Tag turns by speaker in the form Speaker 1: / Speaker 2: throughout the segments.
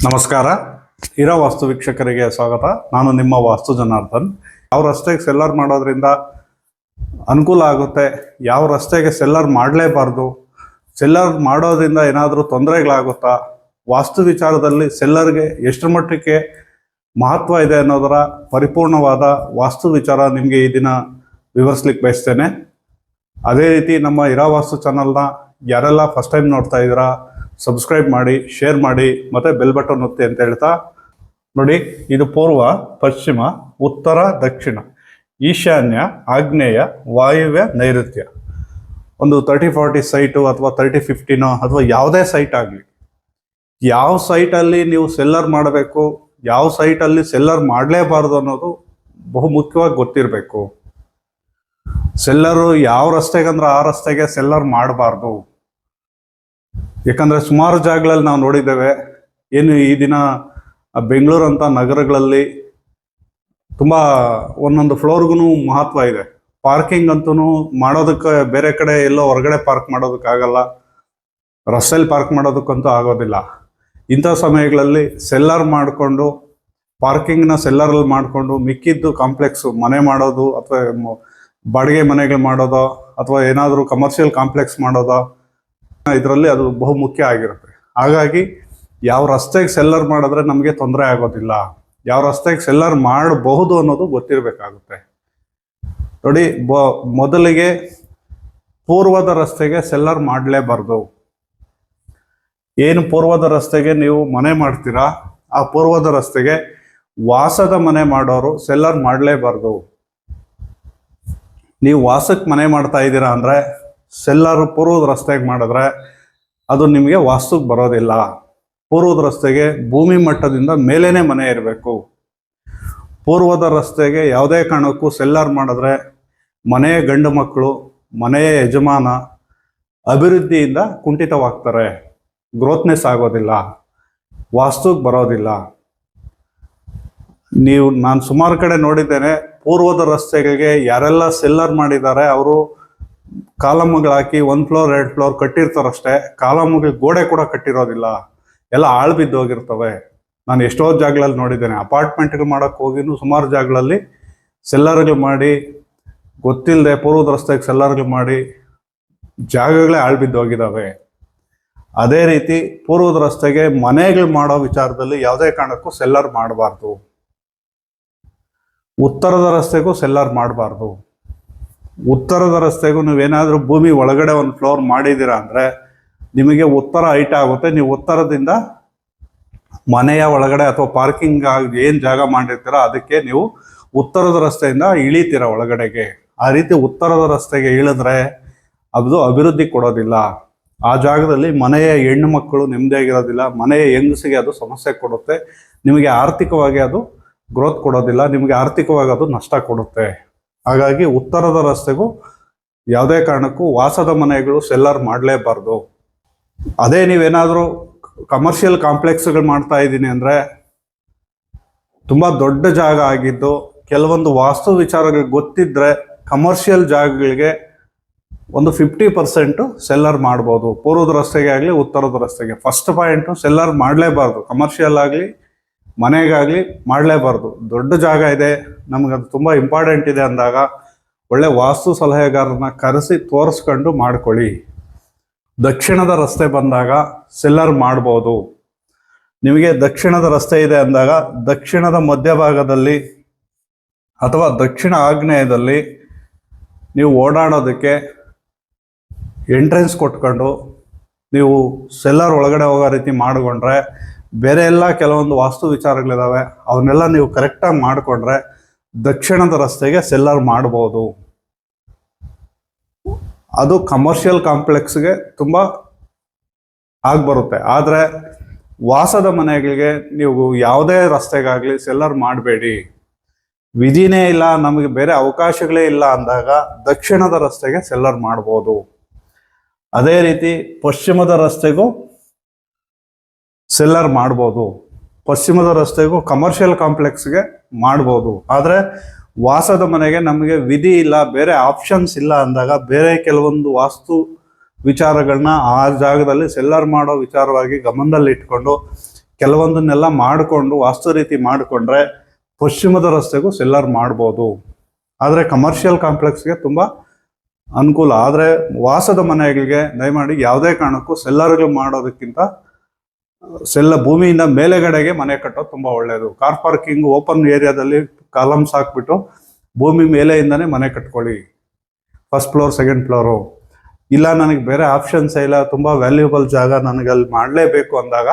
Speaker 1: ನಮಸ್ಕಾರ. ಇರೋ ವಾಸ್ತು ವೀಕ್ಷಕರಿಗೆ ಸ್ವಾಗತ. ನಾನು ನಿಮ್ಮ ವಾಸ್ತು ಜನಾರ್ದನ್. ಯಾವ ರಸ್ತೆಗೆ ಸೆಲ್ಲರ್ ಮಾಡೋದ್ರಿಂದ ಅನುಕೂಲ ಆಗುತ್ತೆ, ಯಾವ ರಸ್ತೆಗೆ ಸೆಲ್ಲರ್ ಮಾಡಲೇಬಾರ್ದು, ಸೆಲ್ಲರ್ ಮಾಡೋದ್ರಿಂದ ಏನಾದರೂ ತೊಂದರೆಗಳಾಗುತ್ತಾ, ವಾಸ್ತು ವಿಚಾರದಲ್ಲಿ ಸೆಲ್ಲರ್ಗೆ ಎಷ್ಟು ಮಟ್ಟಕ್ಕೆ ಮಹತ್ವ ಇದೆ ಅನ್ನೋದರ ಪರಿಪೂರ್ಣವಾದ ವಾಸ್ತು ವಿಚಾರ ನಿಮಗೆ ಈ ದಿನ ವಿವರಿಸ್ಲಿಕ್ಕೆ ಬಯಸ್ತೇನೆ. ಅದೇ ರೀತಿ ನಮ್ಮ ಇರೋ ವಾಸ್ತು ಚಾನಲ್ನ ಯಾರೆಲ್ಲ ಫಸ್ಟ್ ಟೈಮ್ ನೋಡ್ತಾ ಇದ್ದೀರಾ, ಸಬ್ಸ್ಕ್ರೈಬ್ ಮಾಡಿ, ಶೇರ್ ಮಾಡಿ, ಮತ್ತು ಬೆಲ್ ಬಟನ್ ಒತ್ತಿ ಅಂತ ಹೇಳ್ತಾ, ನೋಡಿ, ಇದು ಪೂರ್ವ, ಪಶ್ಚಿಮ, ಉತ್ತರ, ದಕ್ಷಿಣ, ಈಶಾನ್ಯ, ಆಗ್ನೇಯ, ವಾಯುವ್ಯ, ನೈಋತ್ಯ. ಒಂದು 30-40 ಸೈಟು ಅಥವಾ 30-15 ಅಥವಾ ಯಾವುದೇ ಸೈಟ್ ಆಗಲಿ, ಯಾವ ಸೈಟಲ್ಲಿ ನೀವು ಸೆಲ್ಲರ್ ಮಾಡಬೇಕು, ಯಾವ ಸೈಟಲ್ಲಿ ಸೆಲ್ಲರ್ ಮಾಡಲೇಬಾರ್ದು ಅನ್ನೋದು ಬಹು ಮುಖ್ಯವಾಗಿ ಗೊತ್ತಿರಬೇಕು. ಸೆಲ್ಲರು ಯಾವ ರಸ್ತೆಗಂದ್ರೆ ಆ ರಸ್ತೆಗೆ ಸೆಲ್ಲರ್ ಮಾಡಬಾರ್ದು. ಯಾಕಂದರೆ ಸುಮಾರು ಜಾಗಗಳಲ್ಲಿ ನಾವು ನೋಡಿದ್ದೇವೆ, ಏನು ಈ ದಿನ ಬೆಂಗಳೂರು ಅಂತ ನಗರಗಳಲ್ಲಿ ತುಂಬ ಒಂದೊಂದು ಫ್ಲೋರ್ಗೂ ಮಹತ್ವ ಇದೆ. ಪಾರ್ಕಿಂಗ್ ಅಂತೂ ಮಾಡೋದಕ್ಕೆ ಬೇರೆ ಕಡೆ ಎಲ್ಲೋ ಹೊರಗಡೆ ಪಾರ್ಕ್ ಮಾಡೋದಕ್ಕಾಗಲ್ಲ, ರಸ್ತೆಯಲ್ಲಿ ಪಾರ್ಕ್ ಮಾಡೋದಕ್ಕಂತೂ ಆಗೋದಿಲ್ಲ. ಇಂಥ ಸಮಯಗಳಲ್ಲಿ ಸೆಲ್ಲರ್ ಮಾಡಿಕೊಂಡು, ಪಾರ್ಕಿಂಗ್ನ ಸೆಲ್ಲರಲ್ಲಿ ಮಾಡಿಕೊಂಡು ಮಿಕ್ಕಿದ್ದು ಕಾಂಪ್ಲೆಕ್ಸು ಮನೆ ಮಾಡೋದು ಅಥವಾ ಬಾಡಿಗೆ ಮನೆಗಳು ಮಾಡೋದೋ ಅಥವಾ ಏನಾದರೂ ಕಮರ್ಷಿಯಲ್ ಕಾಂಪ್ಲೆಕ್ಸ್ ಮಾಡೋದೋ, ಇದರಲ್ಲಿ ಅದು ಬಹು ಮುಖ್ಯ ಆಗಿರುತ್ತೆ. ಹಾಗಾಗಿ ಯಾವ ರಸ್ತೆಗೆ ಸೆಲ್ಲರ್ ಮಾಡಿದ್ರೆ ನಮಗೆ ತೊಂದರೆ ಆಗೋದಿಲ್ಲ, ಯಾವ ರಸ್ತೆಗೆ ಸೆಲ್ಲರ್ ಮಾಡಬಹುದು ಅನ್ನೋದು ಗೊತ್ತಿರಬೇಕಾಗುತ್ತೆ. ನೋಡಿ, ಮೊದಲಿಗೆ ಪೂರ್ವದ ರಸ್ತೆಗೆ ಸೆಲ್ಲರ್ ಮಾಡಲೇಬಾರ್ದು. ಏನು ಪೂರ್ವದ ರಸ್ತೆಗೆ ನೀವು ಮನೆ ಮಾಡ್ತೀರಾ, ಆ ಪೂರ್ವದ ರಸ್ತೆಗೆ ವಾಸದ ಮನೆ ಮಾಡೋರು ಸೆಲ್ಲರ್ ಮಾಡಲೇಬಾರ್ದು. ನೀವು ವಾಸಕ್ಕೆ ಮನೆ ಮಾಡ್ತಾ ಇದ್ದೀರಾ ಅಂದರೆ ಸೆಲ್ಲರ್ ಪೂರ್ವದ ರಸ್ತೆಗೆ ಮಾಡಿದ್ರೆ ಅದು ನಿಮಗೆ ವಾಸ್ತುಗೆ ಬರೋದಿಲ್ಲ. ಪೂರ್ವದ ರಸ್ತೆಗೆ ಭೂಮಿ ಮಟ್ಟದಿಂದ ಮೇಲೇನೆ ಮನೆ ಇರಬೇಕು. ಪೂರ್ವದ ರಸ್ತೆಗೆ ಯಾವುದೇ ಕಾರಣಕ್ಕೂ ಸೆಲ್ಲರ್ ಮಾಡಿದ್ರೆ ಮನೆಯ ಗಂಡು ಮಕ್ಕಳು, ಮನೆಯ ಯಜಮಾನ ಅಭಿವೃದ್ಧಿಯಿಂದ ಕುಂಠಿತವಾಗ್ತಾರೆ, ಗ್ರೋತ್ನೆಸ್ ಆಗೋದಿಲ್ಲ, ವಾಸ್ತುಗೆ ಬರೋದಿಲ್ಲ. ನಾನು ಸುಮಾರು ಕಡೆ ನೋಡಿದ್ದೇನೆ, ಪೂರ್ವದ ರಸ್ತೆಗೆ ಯಾರೆಲ್ಲ ಸೆಲ್ಲರ್ ಮಾಡಿದ್ದಾರೆ ಅವರು ಕಾಲಮ್ಗಳಾಕಿ 1 ಫ್ಲೋರ್ 2 ಫ್ಲೋರ್ ಕಟ್ಟಿರ್ತಾರಷ್ಟೇ, ಕಾಲಮ್ಗೆ ಗೋಡೆ ಕೂಡ ಕಟ್ಟಿರೋದಿಲ್ಲ, ಎಲ್ಲ ಆಳು ಬಿದ್ದೋಗಿರ್ತವೆ. ನಾನು ಎಷ್ಟೋ ಜಾಗಗಳಲ್ಲಿ ನೋಡಿದ್ದೇನೆ. ಅಪಾರ್ಟ್ಮೆಂಟ್ಗಳು ಮಾಡೋಕ್ಕೆ ಹೋಗಿನೂ ಸುಮಾರು ಜಾಗಗಳಲ್ಲಿ ಸೆಲ್ಲರ್ಗಳು ಮಾಡಿ, ಗೊತ್ತಿಲ್ಲದೆ ಪೂರ್ವದ ರಸ್ತೆಗೆ ಸೆಲ್ಲರ್ಗಳು ಮಾಡಿ ಜಾಗಗಳೇ ಆಳು ಬಿದ್ದೋಗಿದ್ದಾವೆ. ಅದೇ ರೀತಿ ಪೂರ್ವದ ರಸ್ತೆಗೆ ಮನೆಗಳು ಮಾಡೋ ವಿಚಾರದಲ್ಲಿ ಯಾವುದೇ ಕಾರಣಕ್ಕೂ ಸೆಲ್ಲರ್ ಮಾಡಬಾರ್ದು. ಉತ್ತರದ ರಸ್ತೆಗೂ ಸೆಲ್ಲರ್ ಮಾಡಬಾರ್ದು. ಉತ್ತರದ ರಸ್ತೆಗೂ ನೀವೇನಾದರೂ ಭೂಮಿ ಒಳಗಡೆ 1 ಫ್ಲೋರ್ ಮಾಡಿದ್ದೀರಾ ಅಂದರೆ ನಿಮಗೆ ಉತ್ತರ ಹೈಟ್ ಆಗುತ್ತೆ. ನೀವು ಉತ್ತರದಿಂದ ಮನೆಯ ಒಳಗಡೆ ಅಥವಾ ಪಾರ್ಕಿಂಗ್ ಏನು ಜಾಗ ಮಾಡಿರ್ತೀರ ಅದಕ್ಕೆ ನೀವು ಉತ್ತರದ ರಸ್ತೆಯಿಂದ ಇಳಿತೀರ ಒಳಗಡೆಗೆ. ಆ ರೀತಿ ಉತ್ತರದ ರಸ್ತೆಗೆ ಇಳಿದ್ರೆ ಅದು ಅಭಿವೃದ್ಧಿ ಕೊಡೋದಿಲ್ಲ. ಆ ಜಾಗದಲ್ಲಿ ಮನೆಯ ಹೆಣ್ಣು ಮಕ್ಕಳು ನೆಮ್ಮದಿಯಾಗಿರೋದಿಲ್ಲ, ಮನೆಯ ಹೆಂಗಸಿಗೆ ಅದು ಸಮಸ್ಯೆ ಕೊಡುತ್ತೆ, ನಿಮಗೆ ಆರ್ಥಿಕವಾಗಿ ಅದು ಗ್ರೋತ್ ಕೊಡೋದಿಲ್ಲ, ನಿಮಗೆ ಆರ್ಥಿಕವಾಗಿ ಅದು ನಷ್ಟ ಕೊಡುತ್ತೆ. ಹಾಗಾಗಿ ಉತ್ತರದ ರಸ್ತೆಗೂ ಯಾವುದೇ ಕಾರಣಕ್ಕೂ ವಾಸದ ಮನೆಗಳು ಸೆಲ್ಲರ್ ಮಾಡಲೇಬಾರ್ದು. ಅದೇ ನೀವೇನಾದರೂ ಕಮರ್ಷಿಯಲ್ ಕಾಂಪ್ಲೆಕ್ಸ್ಗಳು ಮಾಡ್ತಾ ಇದ್ದೀನಿ ಅಂದರೆ, ತುಂಬ ದೊಡ್ಡ ಜಾಗ ಆಗಿದ್ದು ಕೆಲವೊಂದು ವಾಸ್ತು ವಿಚಾರಗಳು ಗೊತ್ತಿದ್ದರೆ ಕಮರ್ಷಿಯಲ್ ಜಾಗಗಳಿಗೆ ಒಂದು 50% ಸೆಲ್ಲರ್ ಮಾಡ್ಬೋದು. ಪೂರ್ವದ ರಸ್ತೆಗೆ ಆಗಲಿ ಉತ್ತರದ ರಸ್ತೆಗೆ. ಫಸ್ಟ್ ಪಾಯಿಂಟು, ಸೆಲ್ಲರ್ ಮಾಡಲೇಬಾರ್ದು. ಕಮರ್ಷಿಯಲ್ ಆಗಲಿ ಮನೆಗಾಗಲಿ ಮಾಡಲೇಬಾರ್ದು. ದೊಡ್ಡ ಜಾಗ ಇದೆ, ನಮಗದು ತುಂಬ ಇಂಪಾರ್ಟೆಂಟ್ ಇದೆ ಅಂದಾಗ ಒಳ್ಳೆ ವಾಸ್ತು ಸಲಹೆಗಾರನ ಕರೆಸಿ ತೋರಿಸ್ಕೊಂಡು ಮಾಡ್ಕೊಳ್ಳಿ. ದಕ್ಷಿಣದ ರಸ್ತೆ ಬಂದಾಗ ಸೆಲ್ಲರ್ ಮಾಡ್ಬೋದು. ನಿಮಗೆ ದಕ್ಷಿಣದ ರಸ್ತೆ ಇದೆ ಅಂದಾಗ ದಕ್ಷಿಣದ ಮಧ್ಯಭಾಗದಲ್ಲಿ ಅಥವಾ ದಕ್ಷಿಣ ಆಗ್ನೇಯದಲ್ಲಿ ನೀವು ಓಡಾಡೋದಕ್ಕೆ ಎಂಟ್ರೆನ್ಸ್ ಕೊಟ್ಕೊಂಡು ನೀವು ಸೆಲ್ಲರ್ ಒಳಗಡೆ ಹೋಗೋ ರೀತಿ ಮಾಡಿಕೊಂಡ್ರೆ, ಬೇರೆ ಎಲ್ಲ ಕೆಲವೊಂದು ವಾಸ್ತು ವಿಚಾರಗಳಿದ್ದಾವೆ, ಅವನ್ನೆಲ್ಲ ನೀವು ಕರೆಕ್ಟಾಗಿ ಮಾಡಿಕೊಂಡ್ರೆ ದಕ್ಷಿಣದ ರಸ್ತೆಗೆ ಸೆಲ್ಲರ್ ಮಾಡ್ಬೋದು. ಅದು ಕಮರ್ಷಿಯಲ್ ಕಾಂಪ್ಲೆಕ್ಸ್ಗೆ ತುಂಬ ಆಗ್ಬರುತ್ತೆ. ಆದರೆ ವಾಸದ ಮನೆಗಳಿಗೆ ನೀವು ಯಾವುದೇ ರಸ್ತೆಗಾಗಲಿ ಸೆಲ್ಲರ್ ಮಾಡಬೇಡಿ. ವಿಧಿನೇ ಇಲ್ಲ, ನಮಗೆ ಬೇರೆ ಅವಕಾಶಗಳೇ ಇಲ್ಲ ಅಂದಾಗ ದಕ್ಷಿಣದ ರಸ್ತೆಗೆ ಸೆಲ್ಲರ್ ಮಾಡ್ಬೋದು. ಅದೇ ರೀತಿ ಪಶ್ಚಿಮದ ರಸ್ತೆಗೂ ಸೆಲ್ಲರ್ ಮಾಡ್ಬೋದು. ಪಶ್ಚಿಮದ ರಸ್ತೆಗೂ ಕಮರ್ಷಿಯಲ್ ಕಾಂಪ್ಲೆಕ್ಸ್ಗೆ ಮಾಡ್ಬೋದು. ಆದರೆ ವಾಸದ ಮನೆಗೆ ನಮಗೆ ವಿಧಿ ಇಲ್ಲ, ಬೇರೆ ಆಪ್ಷನ್ಸ್ ಇಲ್ಲ ಅಂದಾಗ ಬೇರೆ ಕೆಲವೊಂದು ವಾಸ್ತು ವಿಚಾರಗಳನ್ನ ಆ ಜಾಗದಲ್ಲಿ ಸೆಲ್ಲರ್ ಮಾಡೋ ವಿಚಾರವಾಗಿ ಗಮನದಲ್ಲಿ ಇಟ್ಕೊಂಡು ಕೆಲವೊಂದನ್ನೆಲ್ಲ ಮಾಡಿಕೊಂಡು ವಾಸ್ತು ರೀತಿ ಮಾಡಿಕೊಂಡ್ರೆ ಪಶ್ಚಿಮದ ರಸ್ತೆಗೂ ಸೆಲ್ಲರ್ ಮಾಡ್ಬೋದು. ಆದರೆ ಕಮರ್ಷಿಯಲ್ ಕಾಂಪ್ಲೆಕ್ಸ್ಗೆ ತುಂಬ ಅನುಕೂಲ. ಆದರೆ ವಾಸದ ಮನೆಗಳಿಗೆ ದಯಮಾಡಿ ಯಾವುದೇ ಕಾರಣಕ್ಕೂ ಸೆಲ್ಲರ್ಗಳು ಮಾಡೋದಕ್ಕಿಂತ ಭೂಮಿಯಿಂದ ಮೇಲೆಗಡೆಗೆ ಮನೆ ಕಟ್ಟೋದು ತುಂಬ ಒಳ್ಳೆಯದು. ಕಾರ್ ಪಾರ್ಕಿಂಗ್ ಓಪನ್ ಏರಿಯಾದಲ್ಲಿ ಕಾಲಮ್ಸ್ ಹಾಕ್ಬಿಟ್ಟು ಭೂಮಿ ಮೇಲೆಯಿಂದನೇ ಮನೆ ಕಟ್ಕೊಳ್ಳಿ, ಫಸ್ಟ್ ಫ್ಲೋರ್ ಸೆಕೆಂಡ್ ಫ್ಲೋರು. ಇಲ್ಲ ನನಗೆ ಬೇರೆ ಆಪ್ಷನ್ಸ್ ಇಲ್ಲ, ತುಂಬ ವ್ಯಾಲ್ಯೂಬಲ್ ಜಾಗ ನನಗೆ ಅಲ್ಲಿ ಮಾಡಲೇಬೇಕು ಅಂದಾಗ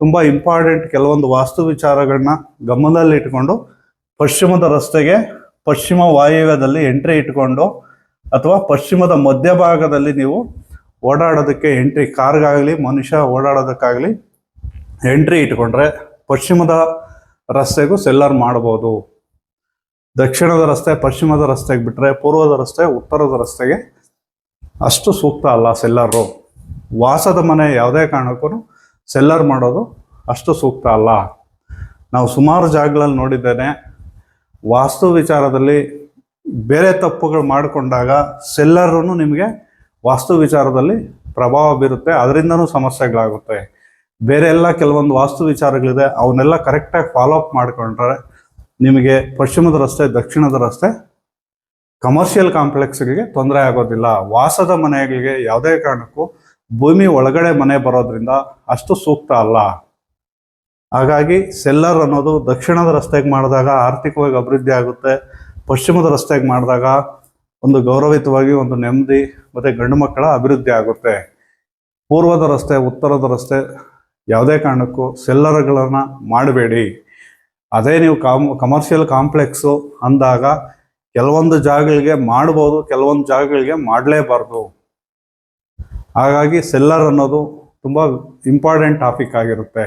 Speaker 1: ತುಂಬ ಇಂಪಾರ್ಟೆಂಟ್ ಕೆಲವೊಂದು ವಾಸ್ತು ವಿಚಾರಗಳನ್ನ ಗಮನದಲ್ಲಿ ಇಟ್ಕೊಂಡು ಪಶ್ಚಿಮದ ರಸ್ತೆಗೆ ಪಶ್ಚಿಮ ವಾಯುವ್ಯದಲ್ಲಿ ಎಂಟ್ರಿ ಇಟ್ಕೊಂಡು ಅಥವಾ ಪಶ್ಚಿಮದ ಮಧ್ಯಭಾಗದಲ್ಲಿ ನೀವು ಓಡಾಡೋದಕ್ಕೆ ಎಂಟ್ರಿ, ಕಾರ್ಗಾಗಲಿ ಮನುಷ್ಯ ಓಡಾಡೋದಕ್ಕಾಗಲಿ ಎಂಟ್ರಿ ಇಟ್ಕೊಂಡ್ರೆ ಪಶ್ಚಿಮದ ರಸ್ತೆಗೂ ಸೆಲ್ಲರ್ ಮಾಡ್ಬೋದು. ದಕ್ಷಿಣದ ರಸ್ತೆ ಪಶ್ಚಿಮದ ರಸ್ತೆಗೆ ಬಿಟ್ಟರೆ ಪೂರ್ವದ ರಸ್ತೆ ಉತ್ತರದ ರಸ್ತೆಗೆ ಅಷ್ಟು ಸೂಕ್ತ ಅಲ್ಲ ಸೆಲ್ಲರು. ವಾಸದ ಮನೆ ಯಾವುದೇ ಕಾರಣಕ್ಕೂ ಸೆಲ್ಲರ್ ಮಾಡೋದು ಅಷ್ಟು ಸೂಕ್ತ ಅಲ್ಲ. ನಾವು ಸುಮಾರು ಜಾಗಗಳಲ್ಲಿ ನೋಡಿದ್ದೇನೆ, ವಾಸ್ತು ವಿಚಾರದಲ್ಲಿ ಬೇರೆ ತಪ್ಪುಗಳು ಮಾಡಿಕೊಂಡಾಗ ಸೆಲ್ಲರೂ ನಿಮಗೆ ವಾಸ್ತು ವಿಚಾರದಲ್ಲಿ ಪ್ರಭಾವ ಬೀರುತ್ತೆ, ಅದರಿಂದನೂ ಸಮಸ್ಯೆಗಳಾಗುತ್ತೆ. ಬೇರೆ ಎಲ್ಲ ಕೆಲವೊಂದು ವಾಸ್ತು ವಿಚಾರಗಳಿದೆ, ಅವನ್ನೆಲ್ಲ ಕರೆಕ್ಟಾಗಿ ಫಾಲೋ ಅಪ್ ಮಾಡಿಕೊಂಡ್ರೆ ನಿಮಗೆ ಪಶ್ಚಿಮದ ರಸ್ತೆ ದಕ್ಷಿಣದ ರಸ್ತೆ ಕಮರ್ಷಿಯಲ್ ಕಾಂಪ್ಲೆಕ್ಸ್ಗಳಿಗೆ ತೊಂದರೆ ಆಗೋದಿಲ್ಲ. ವಾಸದ ಮನೆಗಳಿಗೆ ಯಾವುದೇ ಕಾರಣಕ್ಕೂ ಭೂಮಿ ಒಳಗಡೆ ಮನೆ ಬರೋದ್ರಿಂದ ಅಷ್ಟು ಸೂಕ್ತ ಅಲ್ಲ. ಹಾಗಾಗಿ ಸೆಲ್ಲರ್ ಅನ್ನೋದು ದಕ್ಷಿಣದ ರಸ್ತೆಗೆ ಮಾಡಿದಾಗ ಆರ್ಥಿಕವಾಗಿ ಅಭಿವೃದ್ಧಿ ಆಗುತ್ತೆ, ಪಶ್ಚಿಮದ ರಸ್ತೆಗೆ ಮಾಡಿದಾಗ ಒಂದು ಗೌರವಿತವಾಗಿ ಒಂದು ನೆಮ್ಮದಿ ಮತ್ತು ಗಂಡು ಮಕ್ಕಳ ಅಭಿವೃದ್ಧಿ ಆಗುತ್ತೆ. ಪೂರ್ವದ ರಸ್ತೆ ಉತ್ತರದ ರಸ್ತೆ ಯಾವುದೇ ಕಾರಣಕ್ಕೂ ಸೆಲ್ಲರ್ಗಳನ್ನು ಮಾಡಬೇಡಿ. ಅದೇ ನೀವು ಕಮರ್ಷಿಯಲ್ ಕಾಂಪ್ಲೆಕ್ಸು ಅಂದಾಗ ಕೆಲವೊಂದು ಜಾಗಗಳಿಗೆ ಮಾಡ್ಬೋದು, ಕೆಲವೊಂದು ಜಾಗಗಳಿಗೆ ಮಾಡಲೇಬಾರ್ದು. ಹಾಗಾಗಿ ಸೆಲ್ಲರ್ ಅನ್ನೋದು ತುಂಬ ಇಂಪಾರ್ಟೆಂಟ್ ಟಾಪಿಕ್ ಆಗಿರುತ್ತೆ.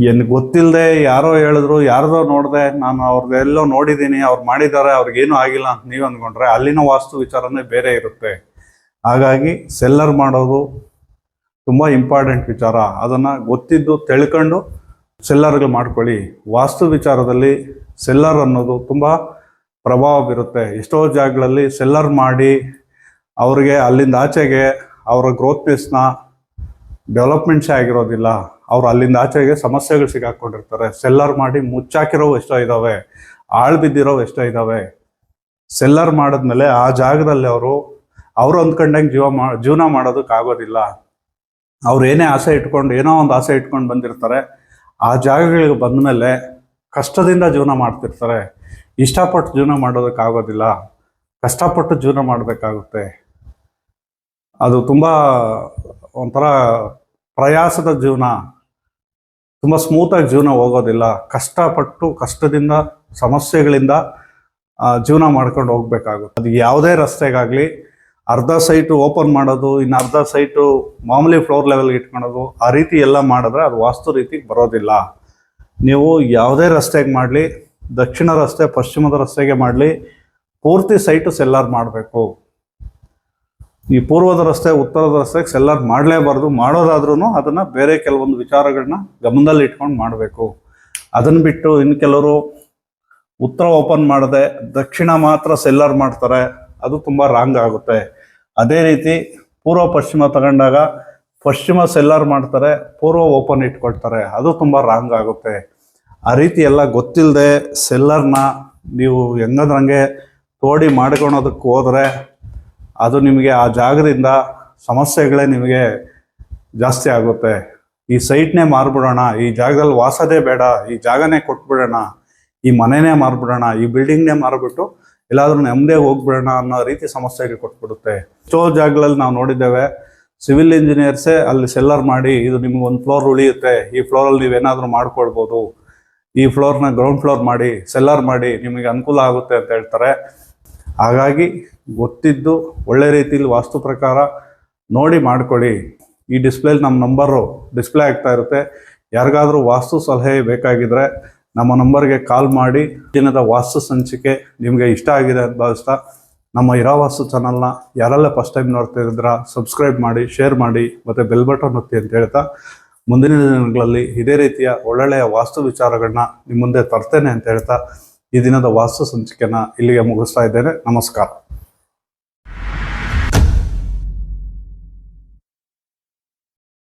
Speaker 1: ಏನು ಗೊತ್ತಿಲ್ಲದೆ ಯಾರೋ ಹೇಳಿದ್ರು, ಯಾರ್ದೋ ನೋಡಿದೆ, ನಾನು ಅವ್ರದ್ದೆಲ್ಲೋ ನೋಡಿದ್ದೀನಿ, ಅವ್ರು ಮಾಡಿದ್ದಾರೆ, ಅವ್ರಿಗೇನು ಆಗಿಲ್ಲ ಅಂತ ನೀವು ಅಂದ್ಕೊಂಡ್ರೆ ಅಲ್ಲಿನ ವಾಸ್ತು ವಿಚಾರನೇ ಬೇರೆ ಇರುತ್ತೆ. ಹಾಗಾಗಿ ಸೆಲ್ಲರ್ ಮಾಡೋದು ತುಂಬ ಇಂಪಾರ್ಟೆಂಟ್ ವಿಚಾರ. ಅದನ್ನು ಗೊತ್ತಿದ್ದು ತಿಳ್ಕೊಂಡು ಸೆಲ್ಲರ್ಗಳು ಮಾಡ್ಕೊಳ್ಳಿ. ವಾಸ್ತು ವಿಚಾರದಲ್ಲಿ ಸೆಲ್ಲರ್ ಅನ್ನೋದು ತುಂಬ ಪ್ರಭಾವ ಬೀರುತ್ತೆ. ಎಷ್ಟೋ ಜಾಗಗಳಲ್ಲಿ ಸೆಲ್ಲರ್ ಮಾಡಿ ಅವ್ರಿಗೆ ಅಲ್ಲಿಂದ ಆಚೆಗೆ ಅವರ ಗ್ರೋತ್ನೆಸ್ನ ಡೆವಲಪ್ಮೆಂಟ್ಸೇ ಆಗಿರೋದಿಲ್ಲ, ಅವ್ರು ಅಲ್ಲಿಂದ ಆಚೆಗೆ ಸಮಸ್ಯೆಗಳು ಸಿಗಾಕೊಂಡಿರ್ತಾರೆ. ಸೆಲ್ಲರ್ ಮಾಡಿ ಮುಚ್ಚಾಕಿರೋ ಎಷ್ಟೋ ಇದ್ದಾವೆ, ಆಳು ಬಿದ್ದಿರೋ ಎಷ್ಟೋ ಇದ್ದಾವೆ. ಸೆಲ್ಲರ್ ಮಾಡಿದ್ಮೇಲೆ ಆ ಜಾಗದಲ್ಲಿ ಅವರು ಅಂದ್ಕೊಂಡಂಗೆ ಜೀವನ ಮಾಡೋದಕ್ಕಾಗೋದಿಲ್ಲ. ಅವ್ರು ಏನೇ ಆಸೆ ಇಟ್ಕೊಂಡು ಏನೋ ಒಂದು ಆಸೆ ಇಟ್ಕೊಂಡು ಬಂದಿರ್ತಾರೆ, ಆ ಜಾಗಗಳಿಗೆ ಬಂದ ಮೇಲೆ ಕಷ್ಟದಿಂದ ಜೀವನ ಮಾಡ್ತಿರ್ತಾರೆ. ಇಷ್ಟಪಟ್ಟು ಜೀವನ ಮಾಡೋದಕ್ಕಾಗೋದಿಲ್ಲ, ಕಷ್ಟಪಟ್ಟು ಜೀವನ ಮಾಡಬೇಕಾಗುತ್ತೆ. ಅದು ತುಂಬ ಒಂಥರ ಪ್ರಯಾಸದ ಜೀವನ, ತುಂಬ ಸ್ಮೂತಾಗಿ ಜೀವನ ಹೋಗೋದಿಲ್ಲ. ಕಷ್ಟದಿಂದ ಸಮಸ್ಯೆಗಳಿಂದ ಜೀವನ ಮಾಡ್ಕೊಂಡು ಹೋಗ್ಬೇಕಾಗುತ್ತೆ. ಅದು ಯಾವುದೇ ರಸ್ತೆಗಾಗಲಿ ಅರ್ಧ ಸೈಟು ಓಪನ್ ಮಾಡೋದು, ಇನ್ನು ಅರ್ಧ ಸೈಟು ಮಾಮೂಲಿ ಫ್ಲೋರ್ ಲೆವೆಲ್ಗೆ ಇಟ್ಕೊಳೋದು, ಆ ರೀತಿ ಎಲ್ಲ ಮಾಡಿದ್ರೆ ಅದು ವಾಸ್ತು ರೀತಿಗೆ ಬರೋದಿಲ್ಲ. ನೀವು ಯಾವುದೇ ರಸ್ತೆಗೆ ಮಾಡಲಿ, ದಕ್ಷಿಣ ರಸ್ತೆ ಪಶ್ಚಿಮದ ರಸ್ತೆಗೆ ಮಾಡಲಿ, ಪೂರ್ತಿ ಸೈಟು ಸೆಲ್ಲರ್ ಮಾಡಬೇಕು. ಈ ಪೂರ್ವದ ರಸ್ತೆ ಉತ್ತರದ ರಸ್ತೆಗೆ ಸೆಲ್ಲರ್ ಮಾಡಲೇಬಾರ್ದು. ಮಾಡೋದಾದ್ರೂ ಅದನ್ನು ಬೇರೆ ಕೆಲವೊಂದು ವಿಚಾರಗಳನ್ನ ಗಮನದಲ್ಲಿ ಇಟ್ಕೊಂಡು ಮಾಡಬೇಕು. ಅದನ್ನು ಬಿಟ್ಟು ಇನ್ನು ಕೆಲವರು ಉತ್ತರ ಓಪನ್ ಮಾಡದೆ ದಕ್ಷಿಣ ಮಾತ್ರ ಸೆಲ್ಲರ್ ಮಾಡ್ತಾರೆ, ಅದು ತುಂಬ ರಾಂಗ್ ಆಗುತ್ತೆ. ಅದೇ ರೀತಿ ಪೂರ್ವ ಪಶ್ಚಿಮ ತಗೊಂಡಾಗ ಪಶ್ಚಿಮ ಸೆಲ್ಲರ್ ಮಾಡ್ತಾರೆ, ಪೂರ್ವ ಓಪನ್ ಇಟ್ಕೊಳ್ತಾರೆ, ಅದು ತುಂಬ ರಾಂಗ್ ಆಗುತ್ತೆ. ಆ ರೀತಿ ಎಲ್ಲ ಗೊತ್ತಿಲ್ಲದೆ ಸೆಲ್ಲರ್ನ ನೀವು ಹೆಂಗಂದ್ರಂಗೆ ತೋಡಿ ಮಾಡ್ಕೊಳೋದಕ್ಕೆ ಹೋದರೆ ಅದು ನಿಮಗೆ ಆ ಜಾಗದಿಂದ ಸಮಸ್ಯೆಗಳೇ ನಿಮಗೆ ಜಾಸ್ತಿ ಆಗುತ್ತೆ. ಈ ಸೈಟ್ನೇ ಮಾರ್ಬಿಡೋಣ, ಈ ಜಾಗದಲ್ಲಿ ವಾಸದೇ ಬೇಡ, ಈ ಜಾಗನೇ ಕೊಟ್ಬಿಡೋಣ, ಈ ಮನೆನೇ ಮಾರ್ಬಿಡೋಣ, ಈ ಬಿಲ್ಡಿಂಗ್ನೇ ಮಾರ್ಬಿಟ್ಟು ಎಲ್ಲಾದ್ರೂ ನೆಮ್ಮದಿಯಾಗಿ ಹೋಗ್ಬಿಡೋಣ ಅನ್ನೋ ರೀತಿ ಸಮಸ್ಯೆಗೆ ಕೊಟ್ಬಿಡುತ್ತೆ. ಎಷ್ಟೋ ಜಾಗಗಳಲ್ಲಿ ನಾವು ನೋಡಿದ್ದೇವೆ, ಸಿವಿಲ್ ಇಂಜಿನಿಯರ್ಸೇ ಅಲ್ಲಿ ಸೆಲ್ಲರ್ ಮಾಡಿ ಇದು ನಿಮ್ಗೆ ಒಂದು ಫ್ಲೋರ್ ಉಳಿಯುತ್ತೆ, ಈ ಫ್ಲೋರಲ್ಲಿ ನೀವೇನಾದರೂ ಮಾಡ್ಕೊಳ್ಬೋದು, ಈ ಫ್ಲೋರ್ನ ಗ್ರೌಂಡ್ ಫ್ಲೋರ್ ಮಾಡಿ ಸೆಲ್ಲರ್ ಮಾಡಿ ನಿಮಗೆ ಅನುಕೂಲ ಆಗುತ್ತೆ ಅಂತ ಹೇಳ್ತಾರೆ. ಹಾಗಾಗಿ ಗೊತ್ತಿದ್ದು ಒಳ್ಳೆ ರೀತಿಯಲ್ಲಿ ವಾಸ್ತು ಪ್ರಕಾರ ನೋಡಿ ಮಾಡ್ಕೊಳ್ಳಿ. ಈ ಡಿಸ್ಪ್ಲೇಲಿ ನಮ್ಮ ನಂಬರು ಡಿಸ್ಪ್ಲೇ ಆಗ್ತಾ ಇರುತ್ತೆ. ಯಾರಿಗಾದರೂ ವಾಸ್ತು ಸಲಹೆ ಬೇಕಾಗಿದ್ದರೆ ನಮ್ಮ ನಂಬರ್ಗೆ ಕಾಲ್ ಮಾಡಿ. ದಿನದ ವಾಸ್ತು ಸಂಚಿಕೆ ನಿಮಗೆ ಇಷ್ಟ ಆಗಿದೆ ಅಂತ ಭಾವಿಸ್ತಾ ನಮ್ಮ ಇರಾವಾಸ್ತು ಚಾನಲ್ನ ಯಾರೆಲ್ಲ ಫಸ್ಟ್ ಟೈಮ್ ನೋಡ್ತಾ ಇದ್ದೀರಾ ಸಬ್ಸ್ಕ್ರೈಬ್ ಮಾಡಿ, ಶೇರ್ ಮಾಡಿ ಮತ್ತು ಬೆಲ್ ಬಟನ್ ಒತ್ತಿ ಅಂತ ಹೇಳ್ತಾ ಮುಂದಿನ ದಿನಗಳಲ್ಲಿ ಇದೇ ರೀತಿಯ ಒಳ್ಳೊಳ್ಳೆಯ ವಾಸ್ತು ವಿಚಾರಗಳನ್ನ ನಿಮ್ಮ ಮುಂದೆ ತರ್ತೇನೆ ಅಂತ ಹೇಳ್ತಾ ಈ ದಿನದ ವಾಸ್ತು ಸಂಚಿಕೆನ ಇಲ್ಲಿಗೆ ಮುಗಿಸ್ತಾ ಇದ್ದೇನೆ. ನಮಸ್ಕಾರ.